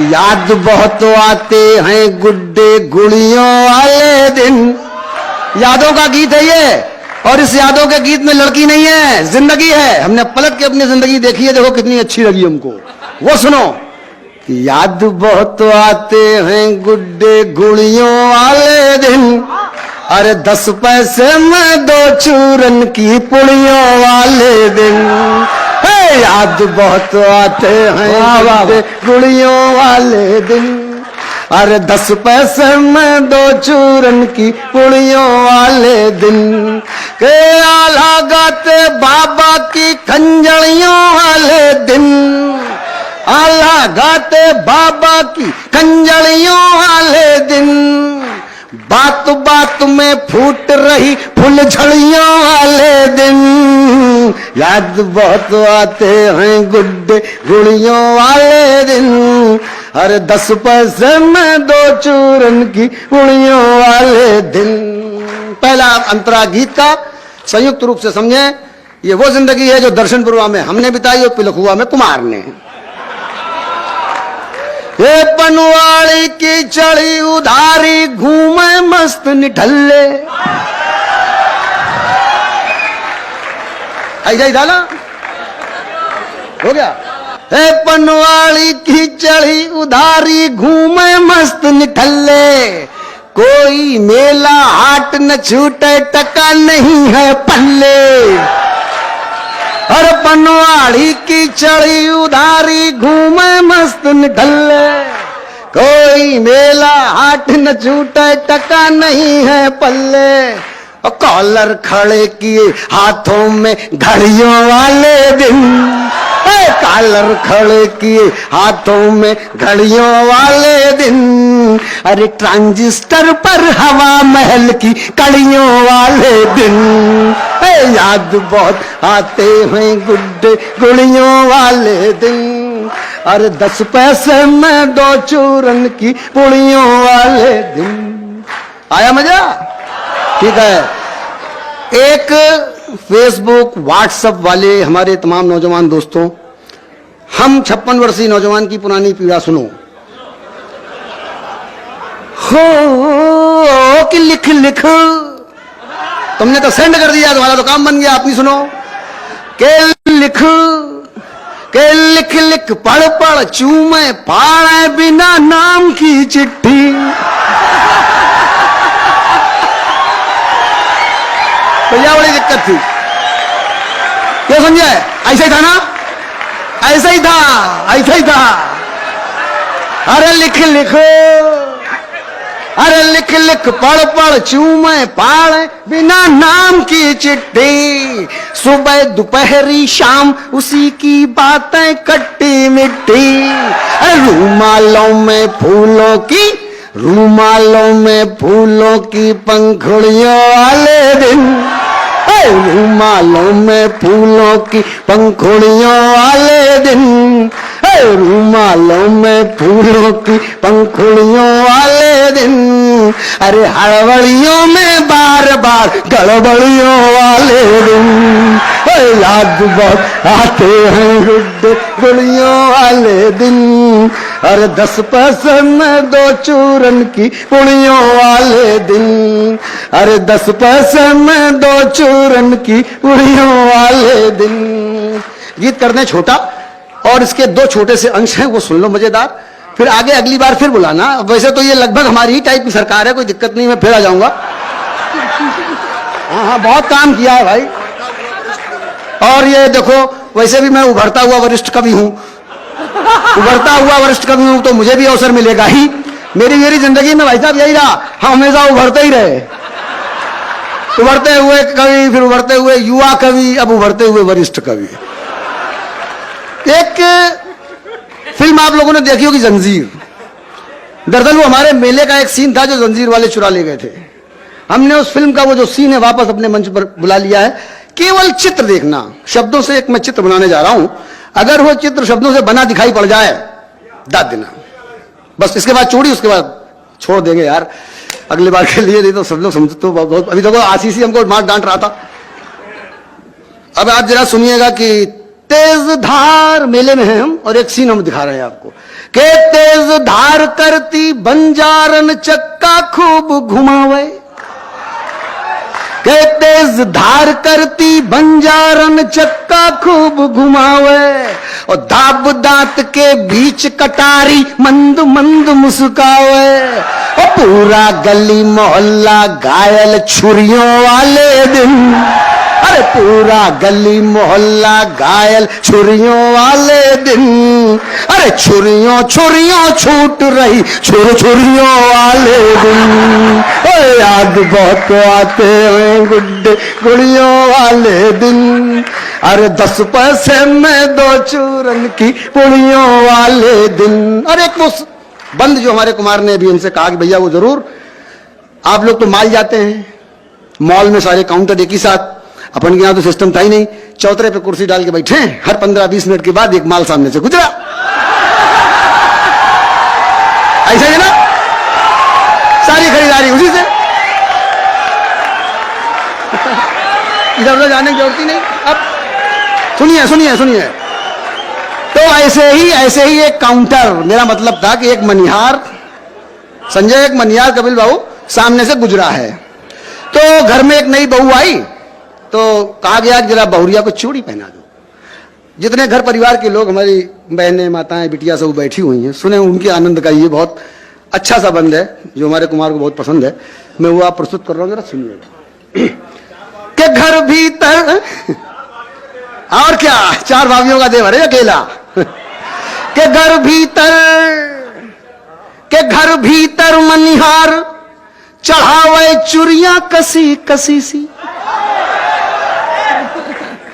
याद बहुत आते हैं गुड्डे गुड़ियों वाले दिन। यादों का गीत है ये, और इस यादों के गीत में लड़की नहीं है, जिंदगी है। हमने पलट के अपनी जिंदगी देखी है, देखो कितनी अच्छी लगी हमको। वो सुनो कि याद बहुत आते हैं गुड्डे गुड़ियों वाले दिन, अरे 10 पैसे में 2 चूरन की पुड़ियों वाले दिन। याद बहुत आते हैं गुड़ियों वाले दिन, अरे 10 पैसे में 2 चूरन की पुड़ियों वाले दिन। के आला गाते बाबा की खंजड़ियों वाले दिन, आला गाते बाबा की खंजड़ियों वाले दिन। बात बात में फूट रही फुलझड़ियों वाले दिन। याद बहुत आते हैं गुड्डे गुड़ियों वाले दिन, अरे 10 पैसे में 2 चूरन की पुड़ियों वाले दिन। पहला अंतरा गीत का संयुक्त रूप से समझे, ये वो जिंदगी है जो दर्शनपुरवा में हमने बिताई और पिलखुआ में कुमार ने। ये पनवाड़ी की चढ़ी उधारी घूमे मस्त निठल्ले। ऐसा ही था ना, हो गया। हे पनवाड़ी की चढ़ी उधारी घूमे मस्त निठल्ले, कोई मेला हाट न छूटे टका नहीं है पल्ले। हर पनवाड़ी की चढ़ी उधारी घूमे मस्त निठल्ले, कोई मेला हाट न छूटे टका नहीं है पल्ले। और कॉलर खड़े किए हाथों में घड़ियों वाले दिन, कॉलर खड़े किए हाथों में घड़ियों वाले दिन। अरे ट्रांजिस्टर पर हवा महल की कड़ियों वाले दिन। याद बहुत आते हैं गुड्डे गुड़ियों वाले दिन, अरे 10 पैसे में 2 चूरन की पुड़ियों वाले दिन। आया मजा? ठीक है। एक फेसबुक व्हाट्सएप वाले हमारे तमाम नौजवान दोस्तों, हम 56 वर्षीय नौजवान की पुरानी पीड़ा सुनो। हो कि लिख लिख, तुमने तो सेंड कर दिया, तुम्हारा तो काम बन गया, आप नहीं सुनो। के लिख लिख पढ़ पढ़ चूमे पाड़े बिना नाम की चिट्ठी। भैया बड़ी दिक्कत थी, क्या समझे? ऐसा ही था ना, ऐसा ही था, ऐसा ही था। अरे लिख लिख, अरे लिख लिख पढ़ पढ़ चूमे पाड़े बिना नाम की चिट्ठी। सुबह दोपहरी शाम उसी की बातें खट्टी मिट्टी। अरे रूमालों में फूलों की, रूमालों में फूलों की पंखुड़ियों वाले दिन, रूमालों में फूलों की पंखुड़ियों वाले दिन, रूमालों में फूलों की पंखुड़ियों वाले दिन। अरे हड़बड़ियों में बार बार गड़बड़ियों वाले दिन। याद बहुत आते हैं गुड्डे गुड़ियों वाले दिन, अरे 10 पैसे में 2 चूरन की पुड़ियों वाले दिन, अरे 10 पैसे में 2 चूरन की पुड़ियों वाले दिन। गीत करने छोटा, और इसके 2 छोटे से अंश हैं, वो सुन लो मजेदार, फिर आगे अगली बार फिर बुलाना। वैसे तो ये लगभग हमारी ही टाइप की सरकार है, कोई दिक्कत नहीं, मैं फिर आ जाऊंगा। हाँ हाँ, बहुत काम किया है भाई। और ये देखो, वैसे भी मैं उभरता हुआ वरिष्ठ कवि हूं, उभरता हुआ वरिष्ठ कवि हूं, तो मुझे भी अवसर मिलेगा ही। मेरी जिंदगी में भाई साहब यही रहा, हम हमेशा उभरते ही रहे। उभरते हुए कवि, फिर उभरते हुए युवा कवि, अब उभरते हुए वरिष्ठ कवि। एक फिल्म आप लोगों ने देखी होगी, जंजीर। दरअसल वो हमारे मेले का एक सीन था जो जंजीर वाले चुरा ले गए थे। हमने उस फिल्म का वो जो सीन है वापस अपने मंच पर बुला लिया है। केवल चित्र देखना, शब्दों से एक मैं चित्र बनाने जा रहा हूं, अगर वो चित्र शब्दों से बना दिखाई पड़ जाए दाद देना, बस। इसके बाद चोरी, उसके बाद छोड़ देंगे यार, अगली बार के लिए। नहीं तो सब लोग समझते तो बहुत। अभी देखो आशीष ही हमको मार डांट रहा था। अब आप जरा सुनिएगा कि तेज धार मेले में हैं हम, और एक सीन हम दिखा रहे हैं आपको कि तेज धार करती बंजारन चक्का खूब घुमावे, के तेज धार करती बंजारन चक्का खूब घुमावे, और दाब दांत के बीच कटारी मंद मंद मुस्कावे, और पूरा गली मोहल्ला घायल छुरियों वाले दिन, अरे पूरा गली मोहल्ला घायल छुरियों वाले दिन, अरे छुरियों छुरियों छूट रही छुरियों वाले दिन, याद बहुत आते हैं गुड्डे गुड़ियों वाले दिन, अरे 10 पैसे में 2 चूरन की पुड़ियों वाले दिन। और एक वो बंद जो हमारे कुमार ने भी इनसे कहा कि भैया वो जरूर, आप लोग तो माल जाते हैं, मॉल में सारे काउंटर एक ही साथ, अपन के यहां तो सिस्टम था ही नहीं, चौतरे पे कुर्सी डाल के बैठे, हर 15-20 मिनट के बाद एक माल सामने से गुजरा, ऐसा है ना, सारी खरीदारी उसी से, इधर उधर जाने की जरूरत ही नहीं। अब सुनिए सुनिए सुनिए, तो ऐसे ही एक काउंटर, मेरा मतलब था कि एक मनिहार संजय, एक मनिहार कपिल बाबू सामने से गुजरा है, तो घर में एक नई बहू आई, तो कहा गया जरा बहुरिया को चूड़ी पहना दो। जितने घर परिवार के लोग, हमारी बहनें माताएं बिटिया सब बैठी हुई हैं, सुने उनके आनंद का ये बहुत अच्छा सा बंद है जो हमारे कुमार को बहुत पसंद है, मैं वो आप प्रस्तुत कर रहा हूँ, जरा सुनिएगा। के घर भीतर और क्या, 4 भाभियों का देवर है अकेला, के घर भीतर मनिहार चढ़ावे चुरियां कसी कसी सी।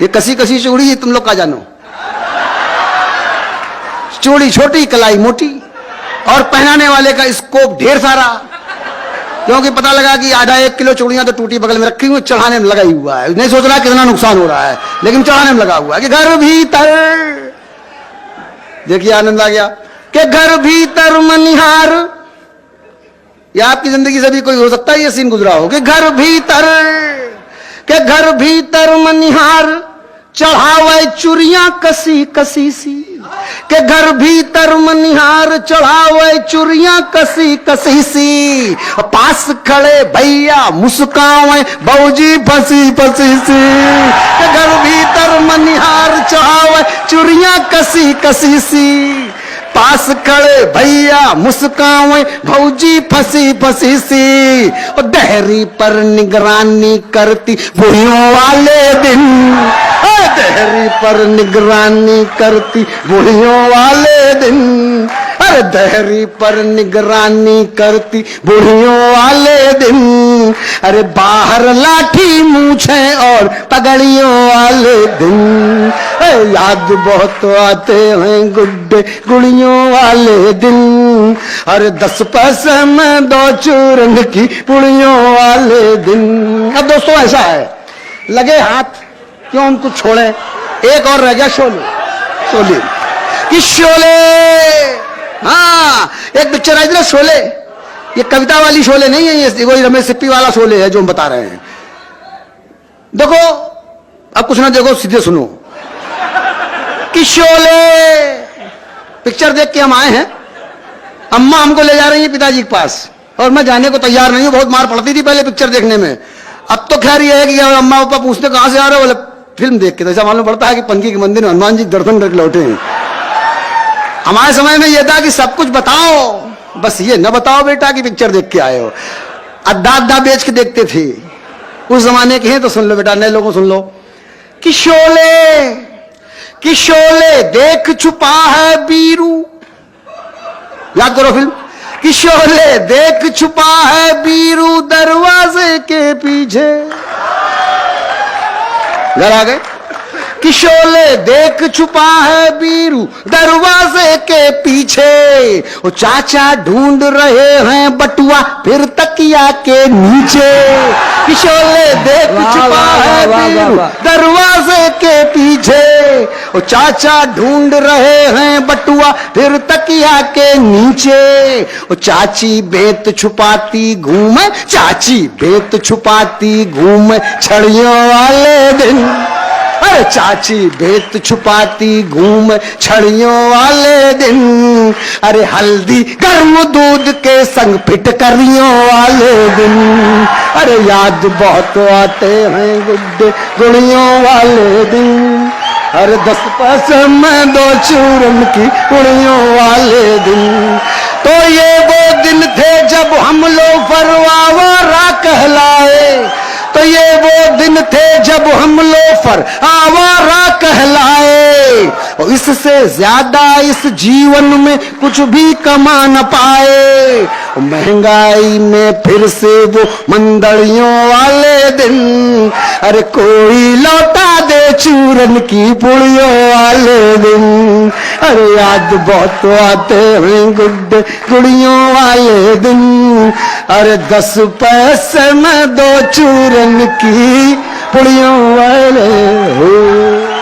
ये कसी कसी चूड़ी तुम लोग का जानो, चूड़ी छोटी कलाई मोटी, और पहनाने वाले का स्कोप ढेर सारा, क्योंकि पता लगा कि आधा 1 किलो चूड़ियां तो टूटी बगल में रखी हुई, चढ़ाने में लगा ही हुआ है, नहीं सोच रहा कितना नुकसान हो रहा है, लेकिन चढ़ाने में लगा हुआ है। कि घर भीतर, देखिए आनंद आ गया, कि घर भीतर मनिहार, या आपकी जिंदगी से भी कोई हो सकता है ये सीन गुजरा हो, कि घर भीतर मनिहार चढ़ावे चुरियां कसी कसी सी, के घर भीतर मनिहार चढ़ावे चुरियां कसी कसी सी, पास खड़े भैया मुस्कावे बऊजी फसी फसी सी, के घर भीतर मनिहार चढ़ावे चुरियां कसी कसी सी, पास खड़े भैया मुस्कावे भौजी फसी फसी सी, और दहरी पर निगरानी करती बुढ़ियों वाले दिन, दहरी पर निगरानी करती बुढ़ियों वाले दिन, अरे दहरी पर निगरानी करती बुढ़ियों वाले दिन, अरे बाहर लाठी मूछे और पगड़ियों वाले दिन, याद बहुत आते हैं गुड्डे गुड़ियों वाले दिन, अरे 10 पैसे में 2 चूरन की पुड़ियों वाले दिन। अब दोस्तों ऐसा है, लगे हाथ क्यों उनको छोड़े, एक और रह गया शोले कि शोले, हाँ एक पिक्चर आई थी ना शोले, ये कविता वाली शोले नहीं है, ये वही रमेश सिप्पी वाला शोले है जो हम बता रहे हैं। देखो अब कुछ ना देखो, सीधे सुनो कि शोले पिक्चर देख के हम आए हैं, अम्मा हमको ले जा रही है पिताजी के पास, और मैं जाने को तैयार नहीं हूं, बहुत मार पड़ती थी पहले पिक्चर देखने में, अब तो खैर ये है कि अम्मा पापा पूछते कहां से आ रहे हो, बोले फिल्म देख के, तो ऐसा मालूम पड़ता है कि पनकी के मंदिर में हनुमान जी दर्शन करके लौटे हैं। हमारे समय में यह था कि सब कुछ बताओ, बस ये न बताओ बेटा कि पिक्चर देख के आए हो। अड्डा अड्डा बेच के देखते थे, उस जमाने के हैं तो सुन लो बेटा, नए लोगों सुन लो कि शोले देख छुपा है बीरू, याद करो फिल्म, कि शोले देख छुपा है बीरू दरवाजे के पीछे, घर आ गए कि शोले देख छुपा है बीरू दरवाजे के पीछे, वो चाचा ढूंढ रहे हैं बटुआ फिर तकिया के नीचे, कि शोले देख छुपा है बीरू दरवाजे के पीछे, वो चाचा ढूंढ रहे हैं बटुआ फिर तकिया के नीचे, वो चाची बेत छुपाती घूमे, चाची बेत छुपाती घूमे छड़ियों वाले दिन, अरे चाची भेद छुपाती घूम छड़ियों वाले दिन, अरे हल्दी गर्म दूध के संग फिटकरियों वाले दिन, अरे याद बहुत आते हैं गुड्डे गुड़ियों वाले दिन, अरे 10 पैसे में 2 चूरन की गुड़ियों वाले दिन। तो ये वो दिन थे जब हम लोग फरवावरा कहलाए, तो ये वो दिन थे जब हम लोफर आवारा कहलाए, और इससे ज्यादा इस जीवन में कुछ भी कमा न पाए। महंगाई में फिर से वो मंदड़ियों वाले दिन, अरे कोई लौटा दे चूरन की पुड़ियों वाले दिन, अरे याद बहुत आते हैं गुड्डे गुड़ियों वाले दिन, अरे 10 पैसे में 2 चूरन की पुड़ियों वाले हो।